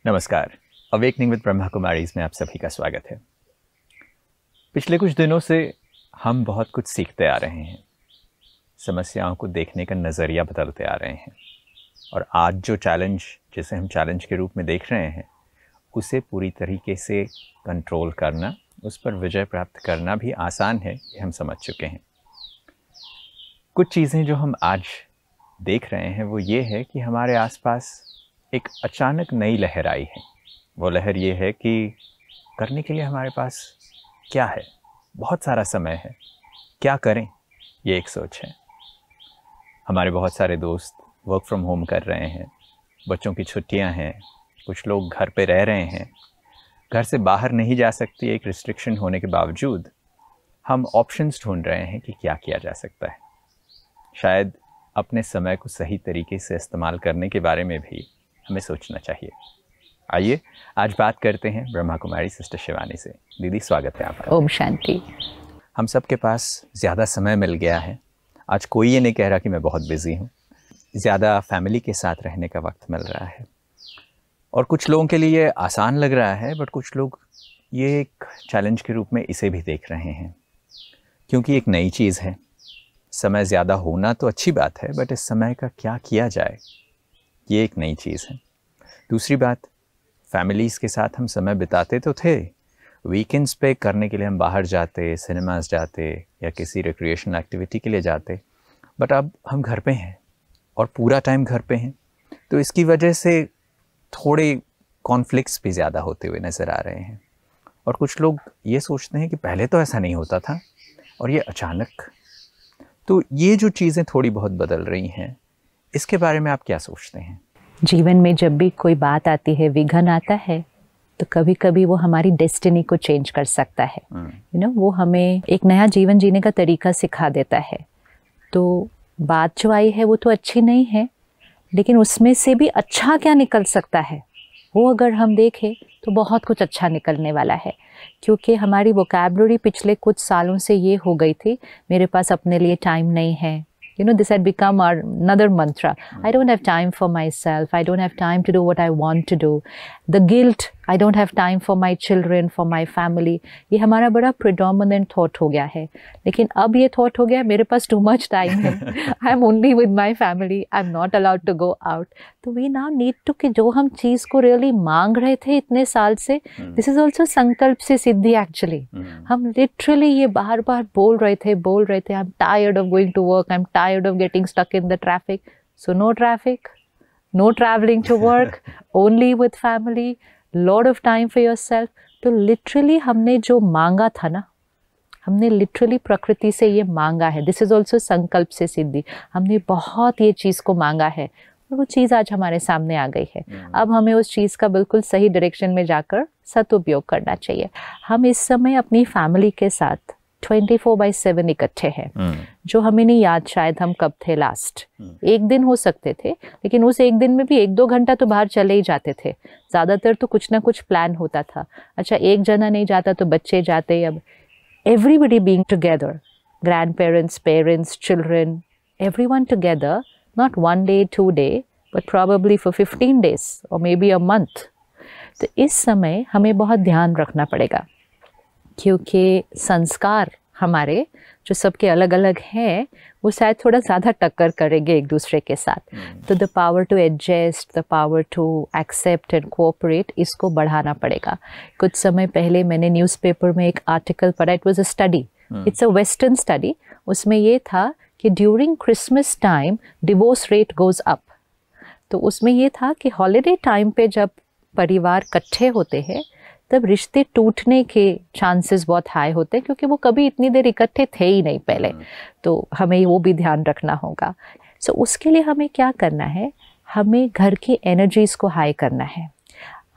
नमस्कार। Awakening with Brahma Kumaris में आप सभी का स्वागत है। पिछले कुछ दिनों से हम बहुत कुछ सीखते आ रहे हैं, समस्याओं को देखने का नज़रिया बदलते आ रहे हैं और आज जो चैलेंज, जिसे हम चैलेंज के रूप में देख रहे हैं, उसे पूरी तरीके से कंट्रोल करना, उस पर विजय प्राप्त करना भी आसान है, ये हम समझ चुके हैं। कुछ चीज़ें जो हम आज देख रहे हैं वो ये है कि हमारे आसपास एक अचानक नई लहर आई है। वो लहर ये है कि करने के लिए हमारे पास क्या है, बहुत सारा समय है, क्या करें, ये एक सोच है। हमारे बहुत सारे दोस्त वर्क फ्रॉम होम कर रहे हैं, बच्चों की छुट्टियां हैं, कुछ लोग घर पे रह रहे हैं, घर से बाहर नहीं जा सकती एक रिस्ट्रिक्शन होने के बावजूद हम ऑप्शंस ढूंढ रहे हैं कि क्या किया जा सकता है। शायद अपने समय को सही तरीके से इस्तेमाल करने के बारे में भी हमें सोचना चाहिए। आइए आज बात करते हैं ब्रह्मा कुमारी सिस्टर शिवानी से। दीदी, स्वागत है आपका। ओम शांति। हम सब के पास ज़्यादा समय मिल गया है। आज कोई ये नहीं कह रहा कि मैं बहुत बिजी हूँ। ज़्यादा फैमिली के साथ रहने का वक्त मिल रहा है और कुछ लोगों के लिए आसान लग रहा है, बट कुछ लोग ये एक चैलेंज के रूप में इसे भी देख रहे हैं, क्योंकि एक नई चीज़ है। समय ज़्यादा होना तो अच्छी बात है, बट इस समय का क्या किया जाए, ये एक नई चीज़ है। दूसरी बात, फैमिलीज़ के साथ हम समय बिताते तो थे, वीकेंड्स पे करने के लिए हम बाहर जाते, सिनेमास जाते या किसी रिक्रिएशनल एक्टिविटी के लिए जाते, बट अब हम घर पे हैं और पूरा टाइम घर पे हैं, तो इसकी वजह से थोड़े कॉन्फ्लिक्ट्स भी ज़्यादा होते हुए नज़र आ रहे हैं। और कुछ लोग ये सोचते हैं कि पहले तो ऐसा नहीं होता था और ये अचानक। तो ये जो चीज़ें थोड़ी बहुत बदल रही हैं, इसके बारे में आप क्या सोचते हैं? जीवन में जब भी कोई बात आती है, विघ्न आता है, तो कभी कभी वो हमारी डेस्टिनी को चेंज कर सकता है। वो हमें एक नया जीवन जीने का तरीका सिखा देता है। तो बात जो आई है वो तो अच्छी नहीं है, लेकिन उसमें से भी अच्छा क्या निकल सकता है, वो अगर हम देखें तो बहुत कुछ अच्छा निकलने वाला है। क्योंकि हमारी वोकैबुलरी पिछले कुछ सालों से ये हो गई थी, मेरे पास अपने लिए टाइम नहीं है। This had become our another mantra. I don't have time for myself. I don't have time to do what I want to do. The guilt, I don't have time for my children, for my family. ये हमारा बड़ा predominant thought हो गया है। लेकिन अब ये thought हो गया, मेरे पास too much time है। I'm only with my family. I'm not allowed to go out. तो we now need to कि जो हम चीज़ को really मांग रहे थे इतने साल से, this is also संकल्प से सिद्धि actually। हम literally ये बार बार बोल रहे थे, I'm tired of going to work, I'm tired of getting stuck in the traffic. So no traffic, no traveling to work, only with family, lot of time for yourself. तो literally हमने जो मांगा था ना, हमने literally प्रकृति से ये मांगा है। This is also संकल्प से सिद्धि। हमने बहुत ये चीज़ को मांगा है और वो चीज़ आज हमारे सामने आ गई है। अब हमें उस चीज़ का बिल्कुल सही डायरेक्शन में जाकर सदुपयोग करना चाहिए। हम इस समय अपनी फैमिली के साथ 24/7 इकट्ठे हैं, जो हमें नहीं याद शायद हम कब थे लास्ट। एक दिन हो सकते थे, लेकिन उस एक दिन में भी 1-2 घंटा तो बाहर चले ही जाते थे। ज़्यादातर तो कुछ ना कुछ प्लान होता था। अच्छा, एक जना नहीं जाता तो बच्चे जाते। अब everybody being together, grand parents, parents, children, everyone together, not 1 day 2 day, but probably for 15 days or maybe a month। तो इस समय हमें बहुत ध्यान रखना पड़ेगा, क्योंकि संस्कार हमारे जो सबके अलग अलग हैं, वो शायद थोड़ा ज़्यादा टक्कर करेंगे एक दूसरे के साथ। तो the power to adjust, the power to accept and cooperate, इसको बढ़ाना पड़ेगा। कुछ समय पहले मैंने न्यूज़पेपर में एक आर्टिकल पढ़ा। It was a study, it's a western study. उसमें ये था कि during Christmas time divorce rate goes up. तो उसमें ये था कि हॉलीडे टाइम पे जब परिवार इकट्ठे होते हैं, तब रिश्ते टूटने के चांसेस बहुत हाई होते हैं, क्योंकि वो कभी इतनी देर इकट्ठे थे ही नहीं पहले। तो हमें वो भी ध्यान रखना होगा। सो उसके लिए हमें क्या करना है, हमें घर की एनर्जीज़ को हाई करना है।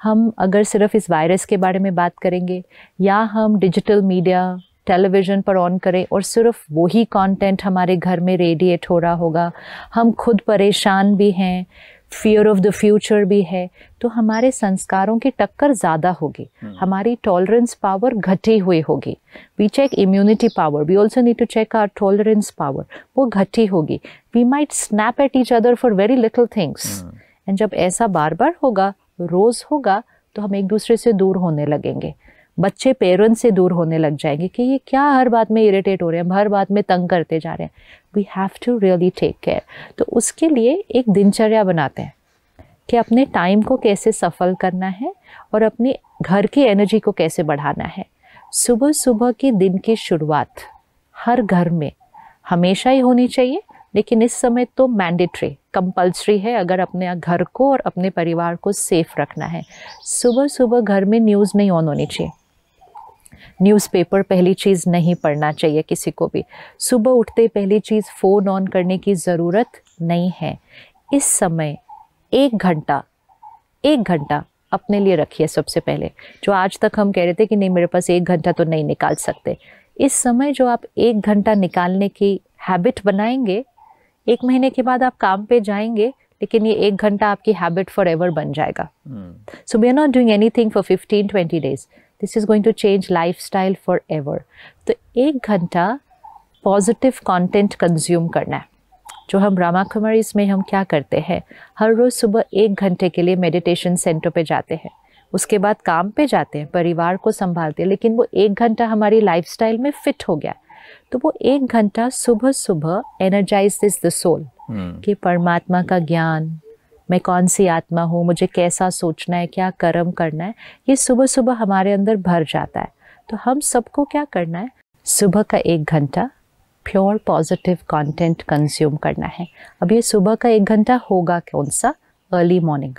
हम अगर सिर्फ इस वायरस के बारे में बात करेंगे, या हम डिजिटल मीडिया, टेलीविज़न पर ऑन करें और सिर्फ वही कंटेंट हमारे घर में रेडिएट हो रहा होगा, हम खुद परेशान भी हैं, फियर ऑफ द फ्यूचर भी है, तो हमारे संस्कारों की टक्कर ज़्यादा होगी, हमारी टॉलरेंस पावर घटी हुई होगी। We check immunity power, we also need to check our tolerance power, वो घटी होगी। We might snap at each other for very little things. And जब ऐसा बार बार होगा रोज़ होगा तो हम एक दूसरे से दूर होने लगेंगे। बच्चे पेरेंट्स से दूर होने लग जाएंगे कि ये क्या हर बात में इरिटेट हो रहे हैं, हर बात में तंग करते जा रहे हैं। We have to really take care. तो उसके लिए एक दिनचर्या बनाते हैं कि अपने टाइम को कैसे सफल करना है और अपनी घर की एनर्जी को कैसे बढ़ाना है। सुबह सुबह की दिन की शुरुआत हर घर में हमेशा ही होनी चाहिए, लेकिन इस समय तो मैंडेटरी, कंपल्सरी है अगर अपने घर को और अपने परिवार को सेफ रखना है। सुबह सुबह घर में न्यूज़ नहीं ऑन होनी चाहिए। न्यूज़पेपर पहली चीज़ नहीं पढ़ना चाहिए किसी को भी। सुबह उठते पहली चीज़ फ़ोन ऑन करने की ज़रूरत नहीं है। इस समय एक घंटा अपने लिए रखिए सबसे पहले। जो आज तक हम कह रहे थे कि नहीं मेरे पास 1 घंटा तो नहीं निकाल सकते, इस समय जो आप 1 घंटा निकालने की हैबिट बनाएंगे, 1 महीने के बाद आप काम पे जाएंगे, लेकिन ये 1 घंटा आपकी हैबिट फॉर एवर बन जाएगा। So we are not doing anything for 15-20 days. This is going to change lifestyle forever. तो 1 घंटा पॉजिटिव कंटेंट कंज्यूम करना है। जो हम ब्रह्मा कुमारीज में हम क्या करते हैं, हर रोज़ सुबह 1 घंटे के लिए मेडिटेशन सेंटर पे जाते हैं, उसके बाद काम पे जाते हैं, परिवार को संभालते हैं, लेकिन वो 1 घंटा हमारी लाइफस्टाइल में फिट हो गया। तो वो 1 घंटा सुबह सुबह एनर्जाइजेस द सोल कि परमात्मा का ज्ञान, मैं कौन सी आत्मा हूँ, मुझे कैसा सोचना है, क्या कर्म करना है, ये सुबह सुबह हमारे अंदर भर जाता है। तो हम सबको क्या करना है, सुबह का 1 घंटा प्योर पॉजिटिव कंटेंट कंज्यूम करना है। अब ये सुबह का 1 घंटा होगा कौन सा, अर्ली मॉर्निंग।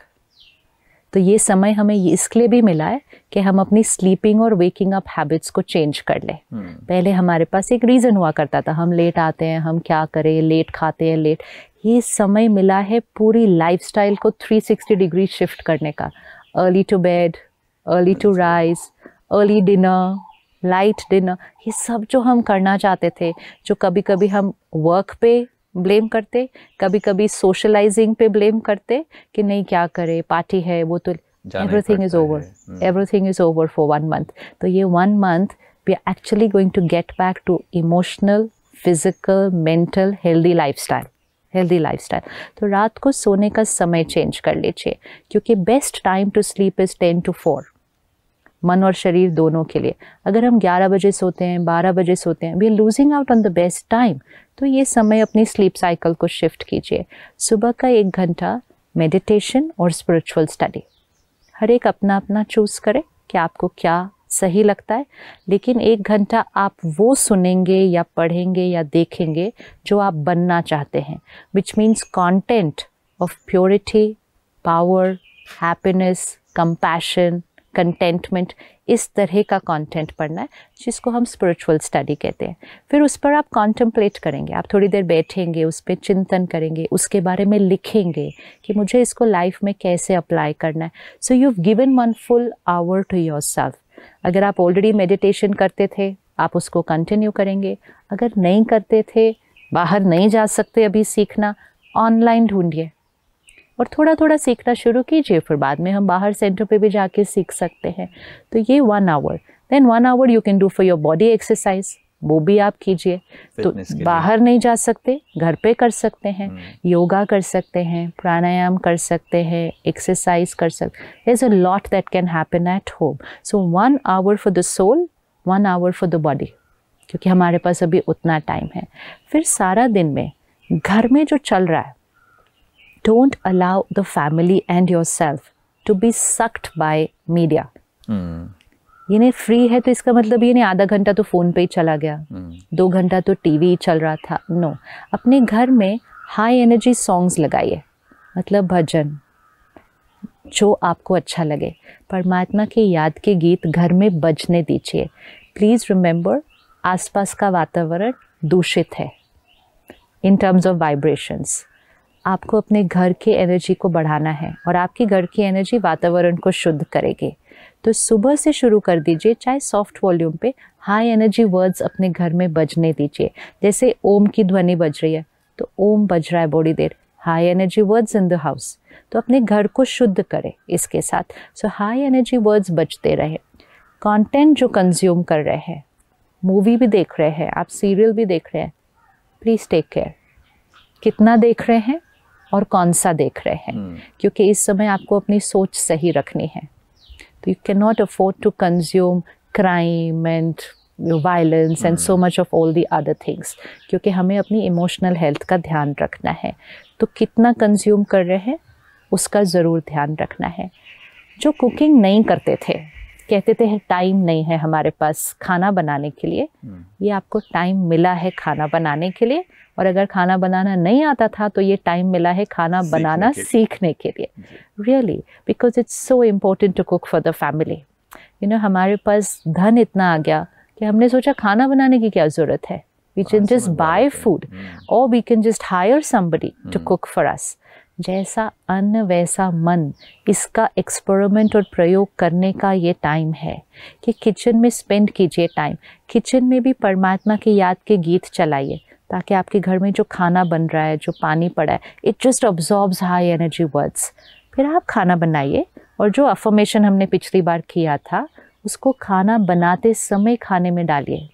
तो ये समय हमें इसके लिए भी मिला है कि हम अपनी स्लीपिंग और वेकिंग अप हैबिट्स को चेंज कर लें। पहले हमारे पास एक रीज़न हुआ करता था, हम लेट आते हैं, हम क्या करें, लेट खाते हैं, लेट। ये समय मिला है पूरी लाइफस्टाइल को 360 डिग्री शिफ्ट करने का। Early to bed, early to rise, early dinner, light dinner, ये सब जो हम करना चाहते थे, जो कभी कभी हम वर्क पे ब्लेम करते, कभी कभी सोशलाइजिंग पे ब्लेम करते कि नहीं क्या करे, पार्टी है वो तो, everything is over, everything is over for 1 month। तो ये 1 month we are actually going to get back to emotional, physical, mental healthy lifestyle. तो रात को सोने का समय चेंज कर लीजिए, क्योंकि best time to sleep is 10 to 4, मन और शरीर दोनों के लिए। अगर हम 11 बजे सोते हैं, 12 बजे सोते हैं, we are losing out on the best time. तो ये समय अपनी स्लीप साइकिल को शिफ्ट कीजिए। सुबह का 1 घंटा मेडिटेशन और स्पिरिचुअल स्टडी, हर एक अपना अपना चूज़ करे कि आपको क्या सही लगता है, लेकिन 1 घंटा आप वो सुनेंगे या पढ़ेंगे या देखेंगे जो आप बनना चाहते हैं, which means content of purity, power, happiness, compassion, contentment, इस तरह का कंटेंट पढ़ना है, जिसको हम स्पिरिचुअल स्टडी कहते हैं। फिर उस पर आप कॉन्टेम्पलेट करेंगे, आप थोड़ी देर बैठेंगे, उस पर चिंतन करेंगे, उसके बारे में लिखेंगे कि मुझे इसको लाइफ में कैसे अप्लाई करना है। So you have given 1 full hour to yourself. अगर आप ऑलरेडी मेडिटेशन करते थे, आप उसको कंटिन्यू करेंगे। अगर नहीं करते थे, बाहर नहीं जा सकते अभी सीखना, ऑनलाइन ढूंढिए और थोड़ा थोड़ा सीखना शुरू कीजिए। फिर बाद में हम बाहर सेंटर पे भी जाके सीख सकते हैं। तो ये 1 hour, then 1 hour you can do for your body exercise, वो भी आप कीजिए। तो बाहर नहीं जा सकते, घर पे कर सकते हैं, योगा कर सकते हैं, प्राणायाम कर सकते हैं, एक्सरसाइज कर सकते हैं। There is a lot that can happen at home. So 1 hour for the soul, 1 hour for the body, क्योंकि हमारे पास अभी उतना टाइम है। फिर सारा दिन में घर में जो चल रहा है, don't allow the family and yourself to be sucked by media. ये नहीं फ्री है तो इसका मतलब ये नहीं आधा घंटा तो फ़ोन पे ही चला गया, 2 घंटा तो टीवी चल रहा था। नो, अपने घर में हाई एनर्जी सॉन्ग्स लगाइए, मतलब भजन, जो आपको अच्छा लगे, परमात्मा की याद के गीत घर में बजने दीजिए। प्लीज़ रिमेंबर, आसपास का वातावरण दूषित है इन टर्म्स ऑफ वाइब्रेशंस। आपको अपने घर की एनर्जी को बढ़ाना है और आपकी घर की एनर्जी वातावरण को शुद्ध करेगी। तो सुबह से शुरू कर दीजिए, चाहे सॉफ्ट वॉल्यूम पे हाई एनर्जी वर्ड्स अपने घर में बजने दीजिए। जैसे ओम की ध्वनि बज रही है तो ओम बज रहा है बड़ी देर, high energy words in the house. तो अपने घर को शुद्ध करें इसके साथ। सो हाई एनर्जी वर्ड्स बजते रहे। कंटेंट जो कंज्यूम कर रहे हैं, मूवी भी देख रहे हैं, आप सीरियल भी देख रहे हैं, प्लीज़ टेक केयर, कितना देख रहे हैं और कौन सा देख रहे हैं, क्योंकि इस समय आपको अपनी सोच सही रखनी है। तो you can not afford to consume crime and violence and so much of all the other things, क्योंकि हमें अपनी इमोशनल हेल्थ का ध्यान रखना है। तो कितना कंज्यूम कर रहे हैं उसका ज़रूर ध्यान रखना है। जो कुकिंग नहीं करते थे, कहते थे टाइम नहीं है हमारे पास खाना बनाने के लिए, ये आपको टाइम मिला है खाना बनाने के लिए। और अगर खाना बनाना नहीं आता था तो ये टाइम मिला है खाना बनाना सीखने के लिए। Really, because it's so important to cook for the family. You know, हमारे पास धन इतना आ गया कि हमने सोचा खाना बनाने की क्या ज़रूरत है, we can just buy food और we can just hire somebody to cook for us. जैसा अन्न वैसा मन, इसका एक्सपेरिमेंट और प्रयोग करने का ये टाइम है कि किचन में स्पेंड कीजिए टाइम। किचन में भी परमात्मा की याद के गीत चलाइए, ताकि आपके घर में जो खाना बन रहा है, जो पानी पड़ा है, it just absorbs high energy words. फिर आप खाना बनाइए, और जो अफर्मेशन हमने पिछली बार किया था उसको खाना बनाते समय खाने में डालिए।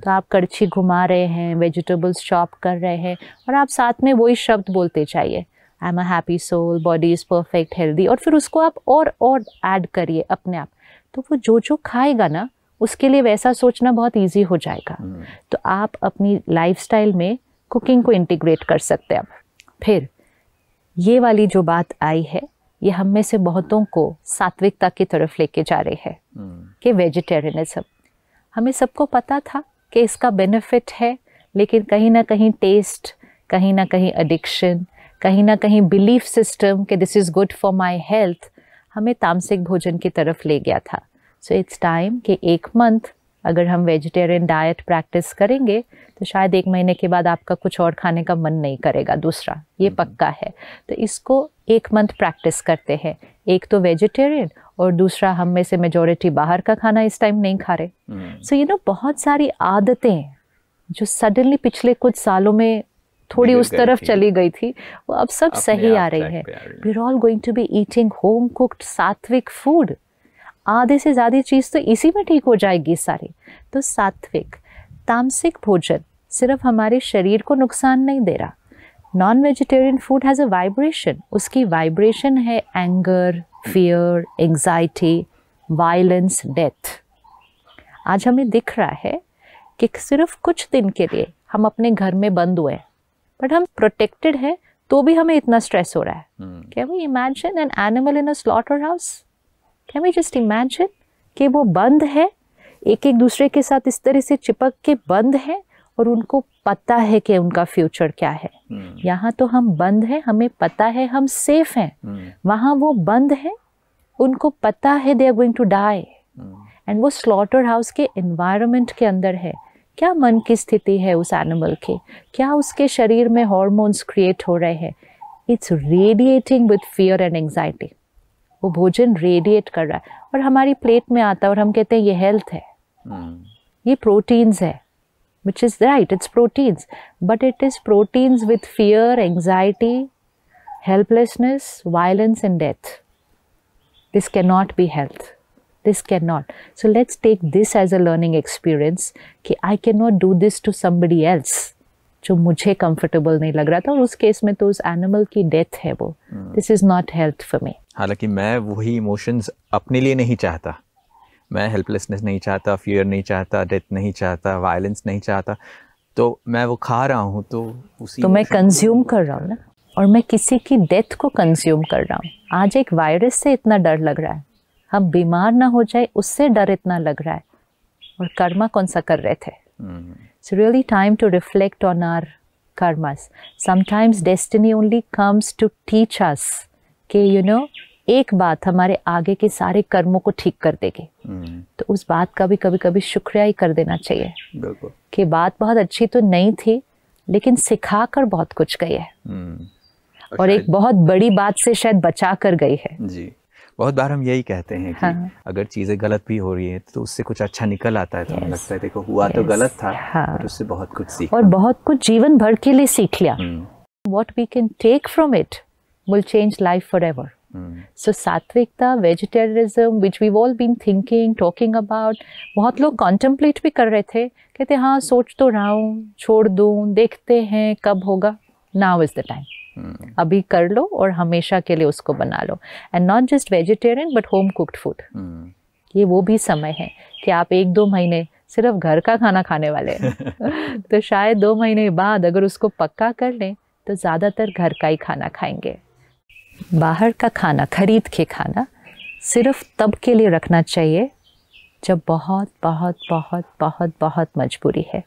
तो आप कड़छी घुमा रहे हैं, वेजिटेबल्स चॉप कर रहे हैं, और आप साथ में वही शब्द बोलते चाहिए, I am a happy soul, body is perfect, healthy. और फिर उसको आप और ऐड करिए अपने आप। तो वो जो खाएगा ना, उसके लिए वैसा सोचना बहुत इजी हो जाएगा। तो आप अपनी लाइफस्टाइल में कुकिंग को इंटीग्रेट कर सकते हैं। अब फिर ये वाली जो बात आई है, ये हम में से बहुतों को सात्विकता की तरफ लेके जा रही है कि वेजिटेरियनिज्म। हमें सबको पता था कि इसका बेनिफिट है, लेकिन कहीं ना कहीं टेस्ट, कहीं ना कहीं एडिक्शन, कहीं ना कहीं बिलीफ सिस्टम कि this is good for my health, हमें तामसिक भोजन की तरफ ले गया था। सो इट्स टाइम कि 1 मंथ अगर हम वेजिटेरियन डाइट प्रैक्टिस करेंगे तो शायद 1 महीने के बाद आपका कुछ और खाने का मन नहीं करेगा, दूसरा ये पक्का है। तो इसको 1 मंथ प्रैक्टिस करते हैं। एक तो वेजिटेरियन, और दूसरा हम में से मेजॉरिटी बाहर का खाना इस टाइम नहीं खा रहे। सो यू नो, बहुत सारी आदतें जो सडनली पिछले कुछ सालों में थोड़ी उस तरफ चली गई थी, वो अब सब सही आ रही है। We are all going to be eating home cooked sattvic food. आधे से ज़्यादा चीज़ तो इसी में ठीक हो जाएगी सारी। तो सात्विक, तामसिक भोजन सिर्फ हमारे शरीर को नुकसान नहीं दे रहा। Non vegetarian food has a vibration, उसकी वाइब्रेशन है anger, fear, anxiety, violence, death. आज हमें दिख रहा है कि सिर्फ कुछ दिन के लिए हम अपने घर में बंद हुए, बट हम प्रोटेक्टेड हैं, तो भी हमें इतना स्ट्रेस हो रहा है। Can we imagine an animal in a slaughterhouse? Can we just imagine कि वो बंद है, एक एक दूसरे के साथ इस तरह से चिपक के बंद है, और उनको पता है कि उनका फ्यूचर क्या है। यहाँ तो हम बंद हैं, हमें पता है हम सेफ हैं। वहाँ वो बंद है, उनको पता है they are going to die, and वो स्लॉटर हाउस के एनवायरनमेंट के अंदर है। क्या मन की स्थिति है उस एनिमल के, क्या उसके शरीर में हार्मोन्स क्रिएट हो रहे हैं? It's radiating with fear and anxiety. वो भोजन रेडिएट कर रहा है और हमारी प्लेट में आता है, और हम कहते हैं ये हेल्थ है, ये प्रोटीन्स है, which is right, it's proteins, but it is proteins with fear, anxiety, helplessness, violence and death. This cannot be health. This cannot. So let's take this as a learning experience कि I cannot do this to somebody else जो मुझे comfortable नहीं लग रहा था, और उस case में तो उस animal की death है वो। This is not health for me. हालांकि मैं वही इमोशंस अपने लिए नहीं चाहता, मैं हेल्पलेसनेस नहीं चाहता, फियर नहीं चाहता, डेथ नहीं चाहता, वायलेंस नहीं चाहता, तो मैं वो खा रहा हूँ, तो उसी तो मैं कंज्यूम कर रहा हूँ ना, और मैं किसी की डेथ को कंज्यूम कर रहा हूँ। आज एक वायरस से इतना डर लग रहा है, हम बीमार ना हो जाए उससे डर इतना लग रहा है, और कर्मा कौन सा कर रहे थे। It's really time to reflect on our karmas. Sometimes destiny only comes to teach us कि you know, एक बात हमारे आगे के सारे कर्मों को ठीक कर देगी। तो उस बात का भी कभी कभी शुक्रिया ही कर देना चाहिए कि बात बहुत अच्छी तो नहीं थी, लेकिन सिखा कर बहुत कुछ गई है, और एक बहुत बड़ी बात से शायद बचा कर गई है। जी, बहुत बार हम यही कहते हैं कि अगर चीज़ें गलत भी हो रही है तो उससे कुछ अच्छा निकल आता है। तो हमें लगता है देखो हुआ तो गलत था, पर उससे बहुत कुछ सीखा, और बहुत कुछ जीवन भर के लिए सीख लिया। What we can take from it will change life forever. So सात्विकता, vegetarianism, which we've all been thinking, talking about, बहुत लोग contemplate भी कर रहे थे, कहते हाँ सोच तो रहा हूँ, छोड़ दूँ, देखते हैं कब होगा। Now is the time. अभी कर लो और हमेशा के लिए उसको बना लो। And not just vegetarian but home cooked food. ये वो भी समय है कि आप 1-2 महीने सिर्फ घर का खाना खाने वाले हैं तो शायद 2 महीने बाद अगर उसको पक्का कर लें तो ज़्यादातर घर का ही खाना खाएंगे। बाहर का खाना, खरीद के खाना सिर्फ तब के लिए रखना चाहिए जब बहुत बहुत बहुत बहुत बहुत मजबूरी है।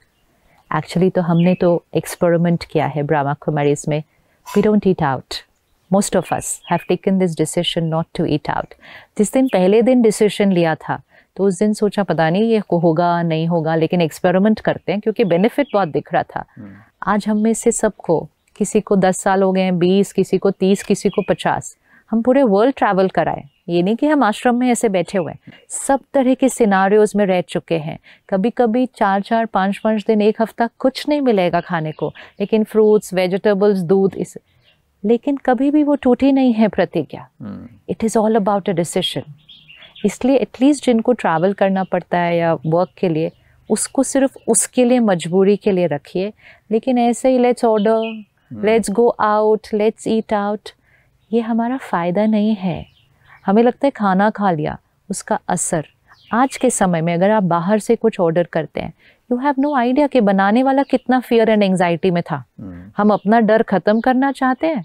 एक्चुअली तो हमने तो एक्सपेरिमेंट किया है ब्रह्मा कुमारीज में। We don't eat out. Most of us have taken this decision not to eat out. जिस दिन पहले दिन डिसीजन लिया था तो उस दिन सोचा पता नहीं ये होगा नहीं होगा, लेकिन एक्सपेरिमेंट करते हैं क्योंकि बेनिफिट बहुत दिख रहा था। आज हम में से सबको, किसी को 10 साल हो गए हैं, 20, किसी को 30, किसी को 50, हम पूरे वर्ल्ड ट्रैवल कराए। ये नहीं कि हम आश्रम में ऐसे बैठे हुए हैं, सब तरह के सिनारियोज में रह चुके हैं। कभी कभी 4-4, 5-5 दिन, 1 हफ्ता कुछ नहीं मिलेगा खाने को, लेकिन फ्रूट्स, वेजिटेबल्स, दूध, इस लेकिन कभी भी वो टूटी नहीं है प्रतिज्ञा। It is all about a decision. इसलिए एटलीस्ट जिनको ट्रैवल करना पड़ता है या वर्क के लिए, उसको सिर्फ उसके लिए, मजबूरी के लिए रखिए। लेकिन ऐसे ही let's order, let's go out, let's eat out, ये हमारा फ़ायदा नहीं है। हमें लगता है खाना खा लिया, उसका असर आज के समय में अगर आप बाहर से कुछ ऑर्डर करते हैं, यू हैव नो आइडिया कि बनाने वाला कितना फियर एंड एंजाइटी में था। हम अपना डर खत्म करना चाहते हैं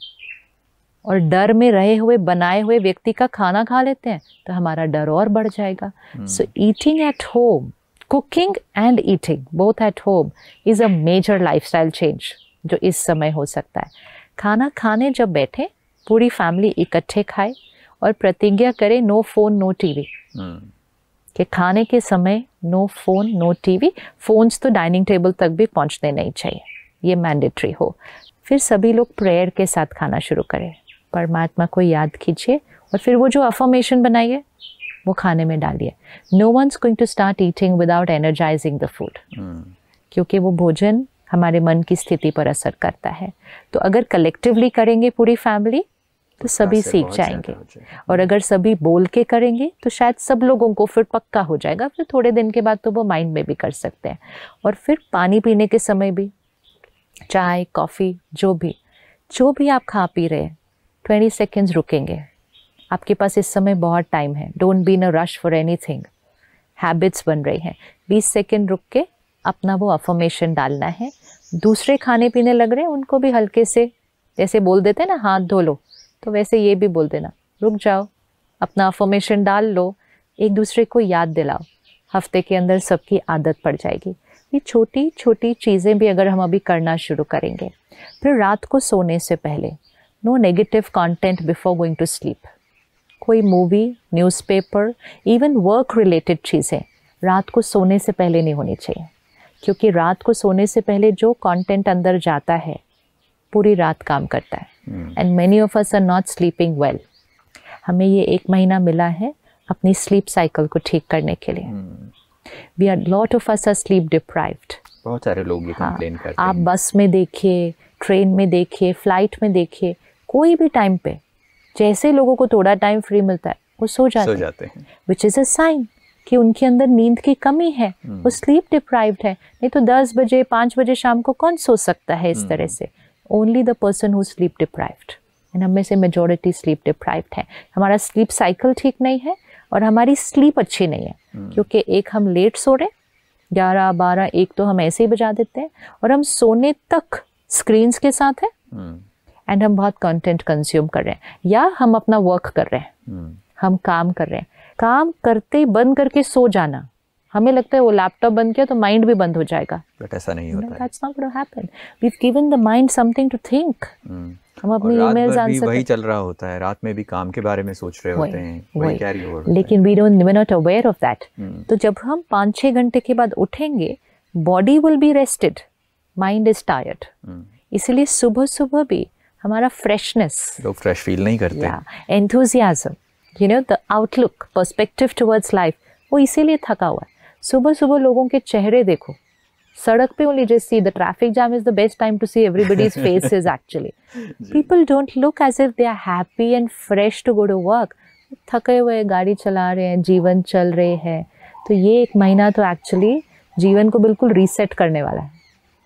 और डर में रहे हुए बनाए हुए व्यक्ति का खाना खा लेते हैं तो हमारा डर और बढ़ जाएगा। So eating at home, cooking and eating both at home is a major lifestyle change जो इस समय हो सकता है। खाना खाने जब बैठे पूरी फैमिली इकट्ठे खाए और प्रतिज्ञा करें नो फोन नो टीवी, कि खाने के समय no phone no TV. Phones तो डाइनिंग टेबल तक भी पहुंचने नहीं चाहिए, ये मैंडेटरी हो। फिर सभी लोग प्रेयर के साथ खाना शुरू करें, परमात्मा को याद कीजिए और फिर वो जो अफर्मेशन बनाइए वो खाने में डालिए। No one's going to start eating without energising the food, क्योंकि वो भोजन हमारे मन की स्थिति पर असर करता है। तो अगर कलेक्टिवली करेंगे पूरी फैमिली तो सभी सीख जाएंगे, और अगर सभी बोल के करेंगे तो शायद सब लोगों को फिर पक्का हो जाएगा। फिर थोड़े दिन के बाद तो वो माइंड में भी कर सकते हैं। और फिर पानी पीने के समय भी चाय, कॉफ़ी, जो भी आप खा पी रहे हैं, 20 सेकेंड्स रुकेंगे। आपके पास इस समय बहुत टाइम है। Don't be in a rush for anything. Habits बन रही हैं। 20 सेकेंड रुक के अपना वो अफर्मेशन डालना है। दूसरे खाने पीने लग रहे हैं उनको भी हल्के से, जैसे बोल देते हैं ना हाथ धो लो, तो वैसे ये भी बोल देना रुक जाओ, अपना अफर्मेशन डाल लो, एक दूसरे को याद दिलाओ। हफ्ते के अंदर सबकी आदत पड़ जाएगी। ये छोटी छोटी चीज़ें भी अगर हम अभी करना शुरू करेंगे। फिर रात को सोने से पहले no negative content before going to sleep. कोई movie, newspaper, even work related चीज़ें रात को सोने से पहले नहीं होनी चाहिए, क्योंकि रात को सोने से पहले जो कंटेंट अंदर जाता है पूरी रात काम करता है। And many of us are not sleeping well. हमें ये 1 महीना मिला है अपनी स्लीप साइकिल को ठीक करने के लिए। We are lot of us are sleep deprived. बहुत सारे लोग ये कंप्लेन करते हैं। आप बस में देखिए, ट्रेन में देखिए, फ्लाइट में देखिए, कोई भी टाइम पे जैसे लोगों को थोड़ा टाइम फ्री मिलता है वो सो जाते हैं, विच इज़ अ साइन कि उनके अंदर नींद की कमी है, वो स्लीप डिप्राइव्ड है। नहीं तो 10 बजे 5 बजे शाम को कौन सो सकता है इस तरह से? Only the person who sleep deprived. And हम में से मेजॉरिटी स्लीप डिप्राइव्ड है। हमारा स्लीप साइकिल ठीक नहीं है और हमारी स्लीप अच्छी नहीं है, क्योंकि एक हम लेट सो रहे, 11, 12, 1 तो हम ऐसे ही बजा देते हैं, और हम सोने तक स्क्रीन्स के साथ हैं। एंड हम बहुत कंटेंट कंज्यूम कर रहे हैं, या हम अपना वर्क कर रहे हैं, हम काम कर रहे हैं। काम करते ही बंद करके सो जाना, हमें लगता है वो लैपटॉप बंद किया तो माइंड भी बंद हो जाएगा, बट ऐसा नहीं होता है। That's not going to happen. We've given the mind something to think. हम अपनी ईमेल्स आंसर वही चल रहा होता है, रात में भी काम के बारे में सोच रहे होते हैं, वही कैरी ओवर। लेकिन we're not aware of that. तो जब हम 5-6 घंटे के बाद उठेंगे, body will be rested, mind is tired. इसीलिए सुबह सुबह भी हमारा फ्रेशनेस, लोग फ्रेश फील नहीं करते, enthusiasm, the outlook, perspective towards life, वो इसीलिए थका हुआ है। सुबह सुबह लोगों के चेहरे देखो, सड़क पे only just see the traffic jam is the best time to see everybody's faces actually. People don't look as if they are happy and fresh to go to work. थके हुए गाड़ी चला रहे हैं, जीवन चल रहे हैं। तो ये 1 महीना तो एक्चुअली जीवन को बिल्कुल रीसेट करने वाला है।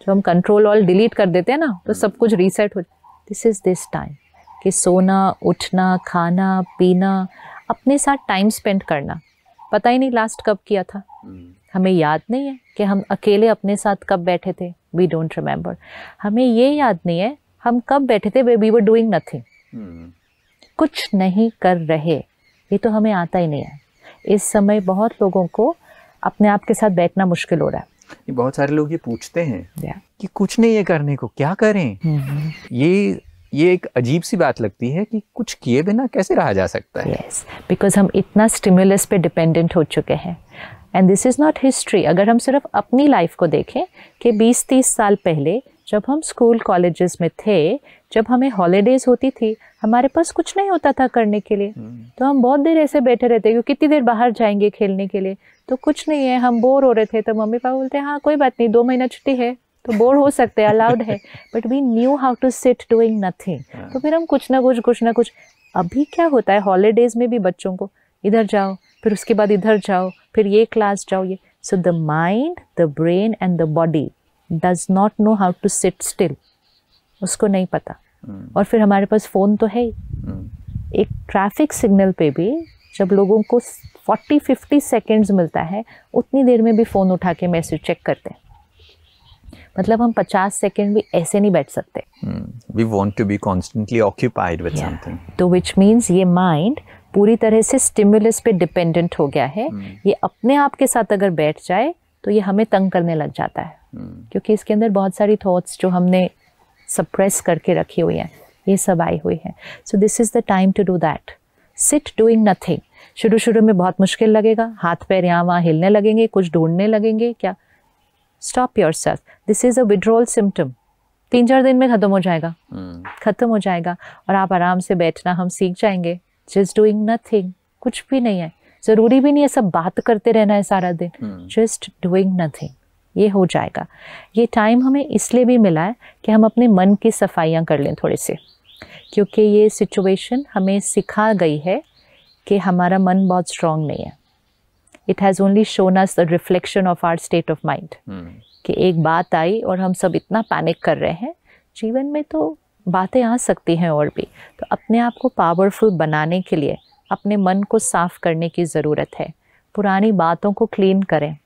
जो हम कंट्रोल ऑल डिलीट कर देते हैं ना, तो सब कुछ रीसेट हो, दिस इज़ दिस टाइम कि सोना, उठना, खाना, पीना, अपने साथ टाइम स्पेंड करना। पता ही नहीं लास्ट कब किया था, हमें याद नहीं है कि हम अकेले अपने साथ कब बैठे थे, वी डोंट रिमेंबर। हमें ये याद नहीं है हम कब बैठे थे, वी वर डूइंग नथिंग, कुछ नहीं कर रहे, ये तो हमें आता ही नहीं है। इस समय बहुत लोगों को अपने आप के साथ बैठना मुश्किल हो रहा है। बहुत सारे लोग ये पूछते हैं कि कुछ नहीं है करने को, क्या करें। ये एक अजीब सी बात लगती है कि कुछ किए बिना कैसे रहा जा सकता है। यस, बिकॉज हम इतना स्टिमुलस पे डिपेंडेंट हो चुके हैं। And this is not history. अगर हम सिर्फ अपनी लाइफ को देखें कि 20-30 साल पहले जब हम स्कूल कॉलेजेस में थे, जब हमें हॉलीडेज होती थी, हमारे पास कुछ नहीं होता था करने के लिए, तो हम बहुत देर ऐसे बैठे रहते क्योंकि कितनी देर बाहर जाएंगे खेलने के लिए, तो कुछ नहीं है, हम बोर हो रहे थे, तो मम्मी पापा बोलते हैं हाँ कोई बात नहीं, 2 महीना छुट्टी है तो बोर हो सकते हैं, अलाउड है। But we knew how to sit doing nothing. तो फिर हम कुछ ना कुछ। अभी क्या होता है हॉलीडेज में भी बच्चों को इधर जाओ, फिर उसके बाद इधर जाओ, फिर ये क्लास जाओ, ये। So the mind, the brain and the body does not know how to sit still, उसको नहीं पता। और फिर हमारे पास फ़ोन तो है ही। एक ट्रैफिक सिग्नल पे भी जब लोगों को 40-50 सेकेंड्स मिलता है, उतनी देर में भी फ़ोन उठा के मैसेज चेक करते हैं। मतलब हम 50 सेकेंड भी ऐसे नहीं बैठ सकते। We want to be constantly occupied with something. तो which means ये माइंड पूरी तरह से स्टिमुलस पे डिपेंडेंट हो गया है। ये अपने आप के साथ अगर बैठ जाए तो ये हमें तंग करने लग जाता है, क्योंकि इसके अंदर बहुत सारी थॉट्स जो हमने सप्रेस करके रखी हुई हैं, ये सब आई हुई हैं। So this is the time to do that, sit doing nothing. शुरू में बहुत मुश्किल लगेगा, हाथ पैर यहाँ वहाँ हिलने लगेंगे, कुछ ढूंढने लगेंगे, क्या। Stop yourself, this is a withdrawal symptom. 3-4 दिन में ख़त्म हो जाएगा और आप आराम से बैठना हम सीख जाएंगे। जस्ट डूइंग नथिंग, कुछ भी नहीं है, ज़रूरी भी नहीं है सब बात करते रहना है सारा दिन, जस्ट डूइंग नथिंग, ये हो जाएगा। ये टाइम हमें इसलिए भी मिला है कि हम अपने मन की सफाइयाँ कर लें थोड़े से, क्योंकि ये सिचुएशन हमें सिखा गई है कि हमारा मन बहुत स्ट्रॉन्ग नहीं है। It has only shown us the reflection of our state of mind, कि एक बात आई और हम सब इतना पैनिक कर रहे हैं। जीवन में तो बातें आ सकती हैं और भी, तो अपने आप को पावरफुल बनाने के लिए अपने मन को साफ करने की ज़रूरत है। पुरानी बातों को क्लीन करें,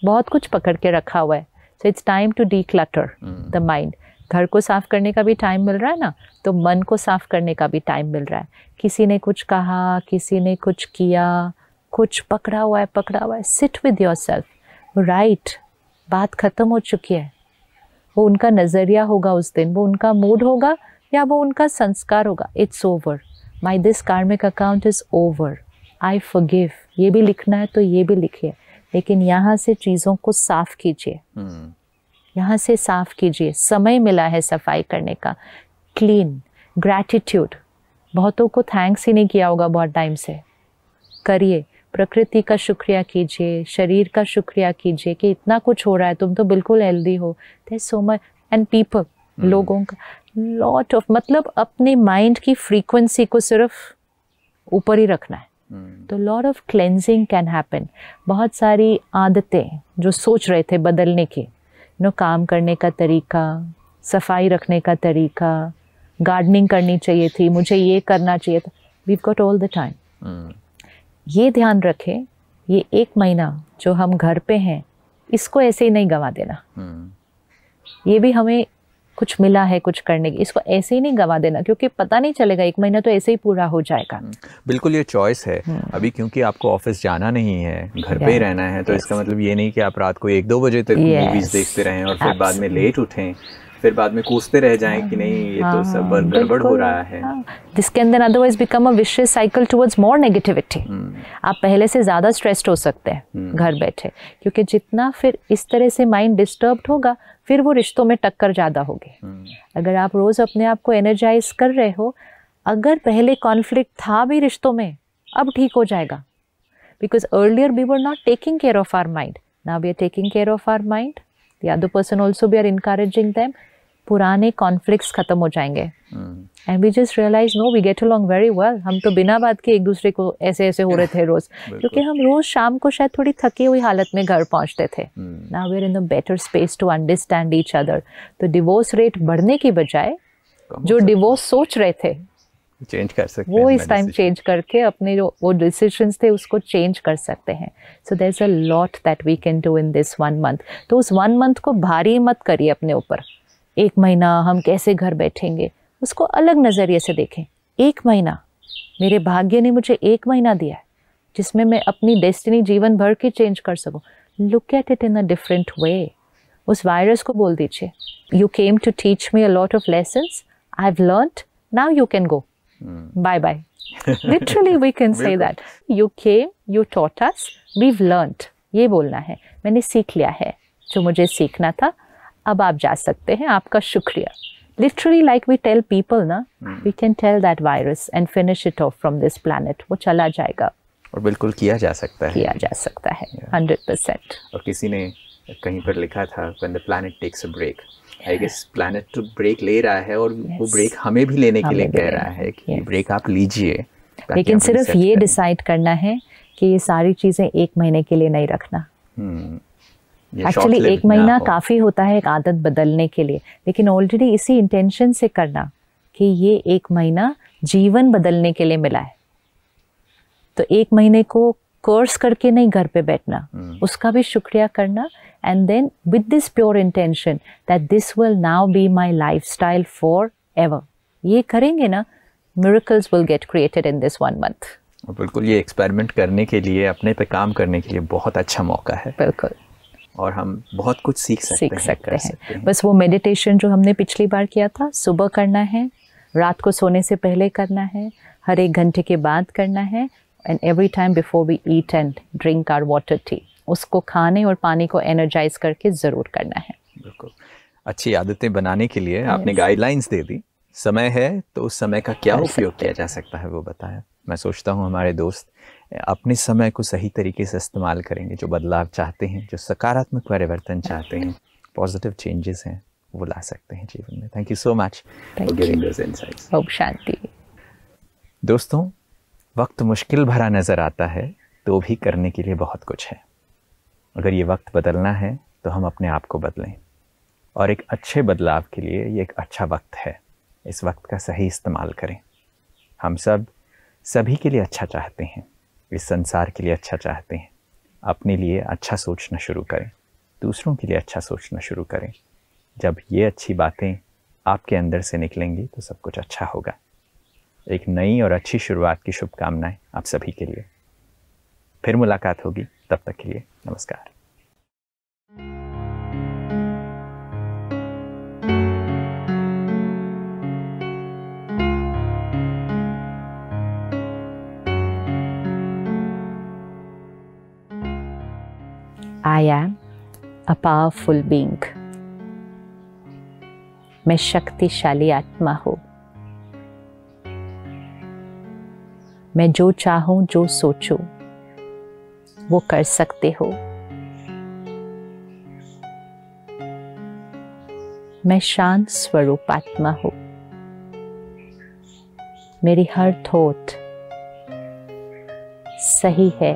बहुत कुछ पकड़ के रखा हुआ है। So it's time to declutter the mind. घर को साफ करने का भी टाइम मिल रहा है ना, तो मन को साफ करने का भी टाइम मिल रहा है। किसी ने कुछ कहा, किसी ने कुछ किया, कुछ पकड़ा हुआ है, सिट विद योरसेल्फ, राइट, बात ख़त्म हो चुकी है। वो उनका नज़रिया होगा उस दिन, वो उनका मूड होगा या वो उनका संस्कार होगा। इट्स ओवर, माई दिस कार्मिक account is over, I forgive. ये भी लिखना है तो ये भी लिखिए, लेकिन यहाँ से चीज़ों को साफ कीजिए, यहाँ से साफ कीजिए। समय मिला है सफाई करने का। क्लीन, ग्रैटिट्यूड, बहुतों को थैंक्स ही नहीं किया होगा बहुत टाइम से, करिए। प्रकृति का शुक्रिया कीजिए, शरीर का शुक्रिया कीजिए कि इतना कुछ हो रहा है, तुम तो बिल्कुल हेल्दी हो। There so much and people, लोगों का लॉट ऑफ, मतलब अपने माइंड की फ्रीक्वेंसी को सिर्फ ऊपर ही रखना है, तो lot of cleansing can happen. बहुत सारी आदतें जो सोच रहे थे बदलने की, काम करने का तरीका, सफाई रखने का तरीका, गार्डनिंग करनी चाहिए थी, मुझे ये करना चाहिए था, we got all the time. ये ध्यान रखें, ये 1 महीना जो हम घर पे हैं, इसको ऐसे ही नहीं गंवा देना। ये भी हमें कुछ मिला है कुछ करने की, इसको ऐसे ही नहीं गंवा देना, क्योंकि पता नहीं चलेगा 1 महीना तो ऐसे ही पूरा हो जाएगा। बिल्कुल, ये चॉइस है अभी, क्योंकि आपको ऑफिस जाना नहीं है, घर पे ही रहना है, तो इसका मतलब ये नहीं कि आप रात को 1-2 बजे तक मूवीज देखते रहें और फिर बाद में लेट उठें, फिर बाद में कोसते रह जाएं कि नहीं ये तो सब गड़बड़ हो रहा है। जिसके अंदर otherwise become a vicious cycle towards more negativity. आप पहले से ज़्यादा स्ट्रेस्ड हो सकते हैं घर बैठे, क्योंकि जितना फिर इस तरह से माइंड डिस्टर्ब्ड होगा, फिर वो रिश्तों में टक्कर ज़्यादा होगी। अगर आप रोज़ अपने आप को एनर्जाइज कर रहे हो, अगर पहले कॉन्फ्लिक्ट था भी रिश्तों में, अब ठीक हो जाएगा, because earlier we were not taking care of our mind, now we are taking care of our mind, the other person also we are encouraging them. पुराने कॉन्फ्लिक्ट्स खत्म हो जाएंगे and we just realise no we get along very well. हम तो बिना बात के एक दूसरे को ऐसे ऐसे हो रहे थे रोज, क्योंकि हम रोज शाम को शायद थोड़ी थकी हुई हालत में घर पहुंचते थे। Now we are in a better space to understand each other. तो डिवोर्स रेट बढ़ने की बजाय जो डिवोर्स सोच रहे थे चेंज कर सकते वो हैं, इस टाइम चेंज करके अपने जो वो डिसीजंस थे उसको चेंज कर सकते हैं. So there is a lot that we can do in this 1 month. तो उस 1 मंथ को भारी मत करिए अपने ऊपर. 1 महीना हम कैसे घर बैठेंगे, उसको अलग नज़रिए से देखें. 1 महीना मेरे भाग्य ने मुझे 1 महीना दिया है जिसमें मैं अपनी डेस्टिनी जीवन भर की चेंज कर सकूं. Look at it in a different way. उस वायरस को बोल दीजिए, you came to teach me a lot of lessons, I have learned, now you can go. Bye bye. Literally we can say that. You came, you taught us, we've learned. ये बोलना है, मैंने सीख लिया है जो मुझे सीखना था, अब आप जा सकते हैं, आपका शुक्रिया. Literally like we tell people ना, we can tell that virus and finish it off from this planet. वो चला जाएगा. और बिल्कुल किया जा सकता है. किया जा सकता है 100%. और किसी ने कहीं पर लिखा था when the planet takes a break. I guess planet तो ब्रेक ले रहा है और वो ब्रेक हमें भी लेने के लिए कह रहा है कि ब्रेक आप लीजिए. लेकिन सिर्फ ये डिसाइड करना है कि ये सारी चीज़ें 1 महीने के लिए नहीं रखना. एक्चुअली 1 महीना काफ़ी होता है एक आदत बदलने के लिए, लेकिन ऑलरेडी इसी इंटेंशन से करना कि ये 1 महीना जीवन बदलने के लिए मिला है. तो 1 महीने को कोर्स करके नहीं घर पे बैठना, उसका भी शुक्रिया करना. And then with this pure intention that this will now be my lifestyle forever. ये करेंगे ना, miracles will get created in this 1 month. बिल्कुल, ये एक्सपेरिमेंट करने के लिए, अपने पे काम करने के लिए बहुत अच्छा मौका है. बिल्कुल. और हम बहुत कुछ सीख सकते हैं. बस वो मेडिटेशन जो हमने पिछली बार किया था, सुबह करना है, रात को सोने से पहले करना है, हर 1 घंटे के बाद करना है, and every time before we eat and drink our water tea. उसको खाने और पानी को एनर्जाइज करके ज़रूर करना है. बिल्कुल. अच्छी आदतें बनाने के लिए आपने गाइडलाइंस दे दी. समय है तो उस समय का क्या उपयोग किया जा सकता है वो बताया. मैं सोचता हूँ हमारे दोस्त अपने समय को सही तरीके से इस्तेमाल करेंगे. जो बदलाव चाहते हैं, जो सकारात्मक परिवर्तन चाहते हैं, पॉजिटिव चेंजेस हैं, वो ला सकते हैं जीवन में. Thank you so much for giving those insights. ओम शांति. दोस्तों, वक्त मुश्किल भरा नज़र आता है तो भी करने के लिए बहुत कुछ है. अगर ये वक्त बदलना है तो हम अपने आप को बदलें. और एक अच्छे बदलाव के लिए ये एक अच्छा वक्त है. इस वक्त का सही इस्तेमाल करें. हम सब सभी के लिए अच्छा चाहते हैं, इस संसार के लिए अच्छा चाहते हैं. अपने लिए अच्छा सोचना शुरू करें, दूसरों के लिए अच्छा सोचना शुरू करें. जब ये अच्छी बातें आपके अंदर से निकलेंगी तो सब कुछ अच्छा होगा. एक नई और अच्छी शुरुआत की शुभकामनाएं आप सभी के लिए. फिर मुलाकात होगी, तब तक के लिए नमस्कार. I am a powerful being. मैं शक्तिशाली आत्मा हूँ. मैं जो चाहूँ, जो सोचूं, वो कर सकते हो. मैं शांत स्वरूप आत्मा हूँ. मेरी हर थॉट सही है,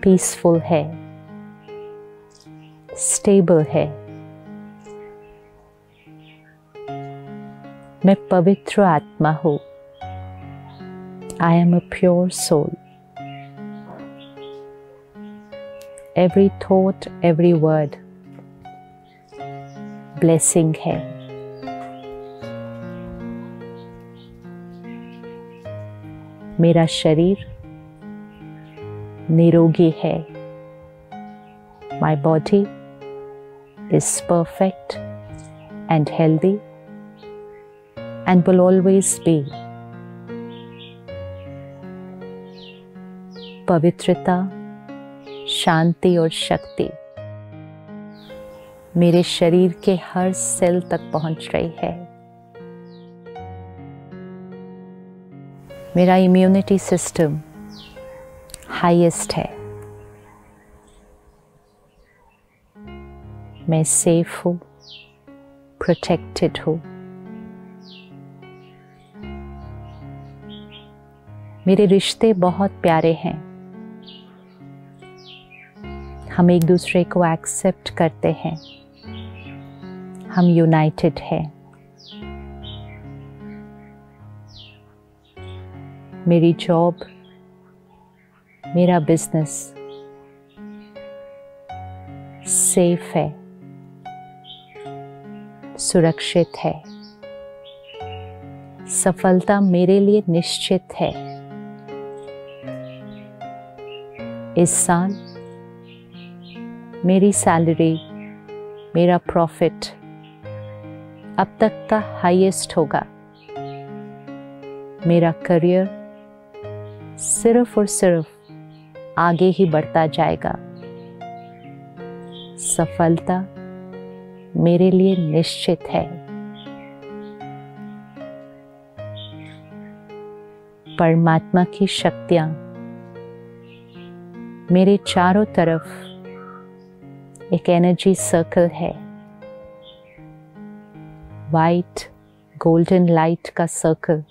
पीसफुल है, स्टेबल है. मैं पवित्र आत्मा हूँ. I am a pure soul. Every thought, every word blessing है. मेरा शरीर निरोगी है. My body is perfect and healthy and will always be. पवित्रता, शांति और शक्ति मेरे शरीर के हर सेल तक पहुंच रही है. मेरा इम्यूनिटी सिस्टम हाईएस्ट है. मैं सेफ हूँ, प्रोटेक्टेड हूँ. मेरे रिश्ते बहुत प्यारे हैं. हम एक दूसरे को एक्सेप्ट करते हैं. हम यूनाइटेड हैं. मेरी जॉब, मेरा बिजनेस सेफ है, सुरक्षित है, सफलता मेरे लिए निश्चित है। इस साल मेरी सैलरी, मेरा प्रॉफिट अब तक का हाईएस्ट होगा। मेरा करियर सिर्फ और सिर्फ आगे ही बढ़ता जाएगा। सफलता मेरे लिए निश्चित है। परमात्मा की शक्तियां मेरे चारों तरफ एक एनर्जी सर्कल है, वाइट गोल्डन लाइट का सर्कल।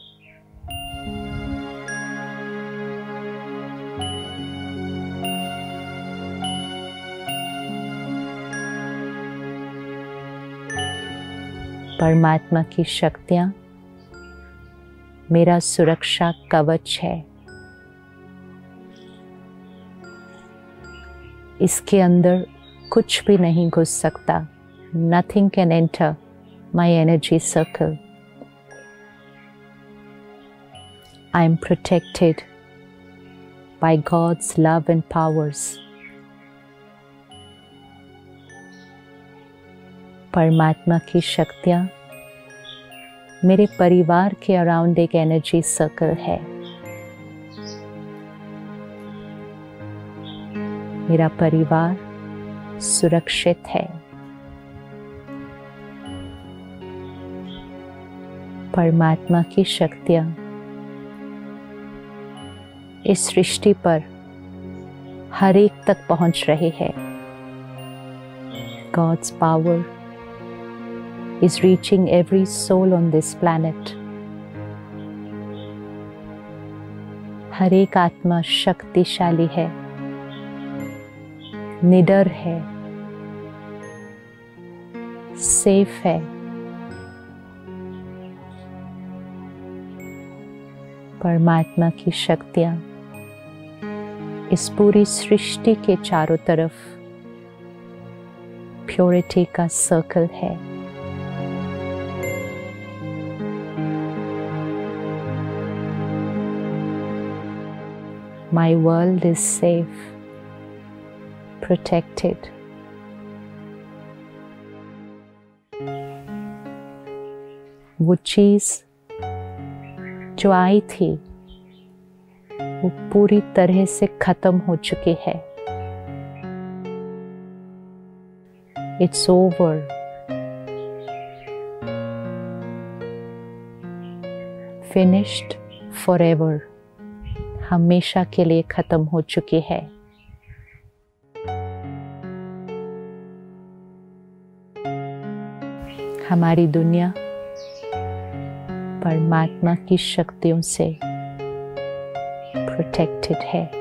परमात्मा की शक्तियां मेरा सुरक्षा कवच है। इसके अंदर कुछ भी नहीं घुस सकता। Nothing can enter my energy circle. I am protected by God's love and powers. परमात्मा की शक्तियां मेरे परिवार के अराउंड एक एनर्जी सर्कल है। मेरा परिवार सुरक्षित है। परमात्मा की शक्तियां इस सृष्टि पर हर एक तक पहुंच रहे हैं। God's power is reaching every soul on this planet. हर एक आत्मा शक्तिशाली है, निडर है, सेफ है। परमात्मा की शक्तियां इस पूरी सृष्टि के चारों तरफ प्योरिटी का सर्कल है। My world is safe, protected. वो चीज जो आई थी वो पूरी तरह से खत्म हो चुकी है। It's over. Finished forever. हमेशा के लिए खत्म हो चुकी है। हमारी दुनिया परमात्मा की शक्तियों से प्रोटेक्टेड है।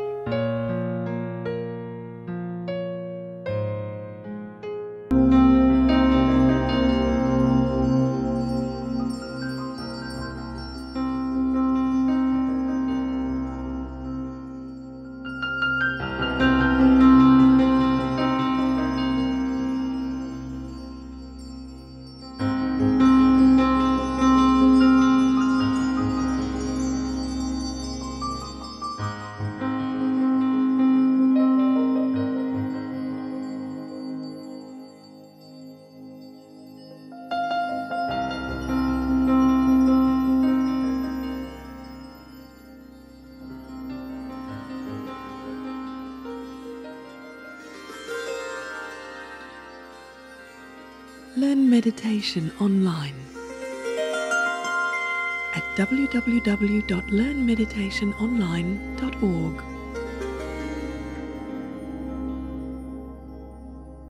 Learn meditation online at www.learnmeditationonline.org.